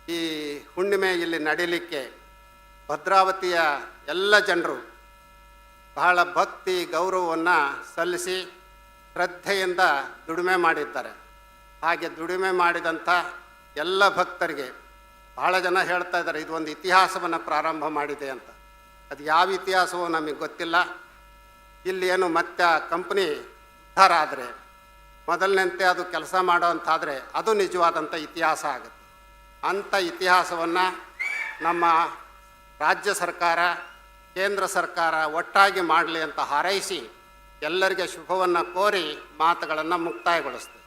ಈ ಹುಣ್ಣಿಮೆ ಇಲ್ಲಿ ನಡೀಲಿಕ್ಕೆ ಭದ್ರಾವತಿಯ ಎಲ್ಲ ಜನರು ಬಹಳ ಭಕ್ತಿ ಗೌರವವನ್ನು ಸಲ್ಲಿಸಿ ಶ್ರದ್ಧೆಯಿಂದ ದುಡಿಮೆ ಮಾಡಿದ್ದಾರೆ. ಹಾಗೆ ದುಡಿಮೆ ಮಾಡಿದಂಥ ಎಲ್ಲ ಭಕ್ತರಿಗೆ ಬಹಳ ಜನ ಹೇಳ್ತಾ ಇದ್ದಾರೆ ಇದು ಒಂದು ಇತಿಹಾಸವನ್ನು ಪ್ರಾರಂಭ ಮಾಡಿದೆ ಅಂತ. ಅದು ಯಾವ ಇತಿಹಾಸವೋ ನಮಗೆ ಗೊತ್ತಿಲ್ಲ. ಇಲ್ಲಿ ಏನು ಮತ್ತೆ ಆ ಕಂಪ್ನಿ ಉದ್ಧಾರ ಆದರೆ ಮೊದಲಿನಂತೆ ಅದು ಕೆಲಸ ಮಾಡೋವಂತಾದರೆ ಅದು ನಿಜವಾದಂಥ ಇತಿಹಾಸ ಆಗುತ್ತೆ. ಅಂಥ ಇತಿಹಾಸವನ್ನು ನಮ್ಮ ರಾಜ್ಯ ಸರ್ಕಾರ ಕೇಂದ್ರ ಸರ್ಕಾರ ಒಟ್ಟಾಗಿ ಮಾಡಲಿ ಅಂತ ಹಾರೈಸಿ ಎಲ್ಲರಿಗೆ ಶುಭವನ್ನು ಕೋರಿ ಮಾತುಗಳನ್ನು ಮುಕ್ತಾಯಗೊಳಿಸ್ತೇವೆ.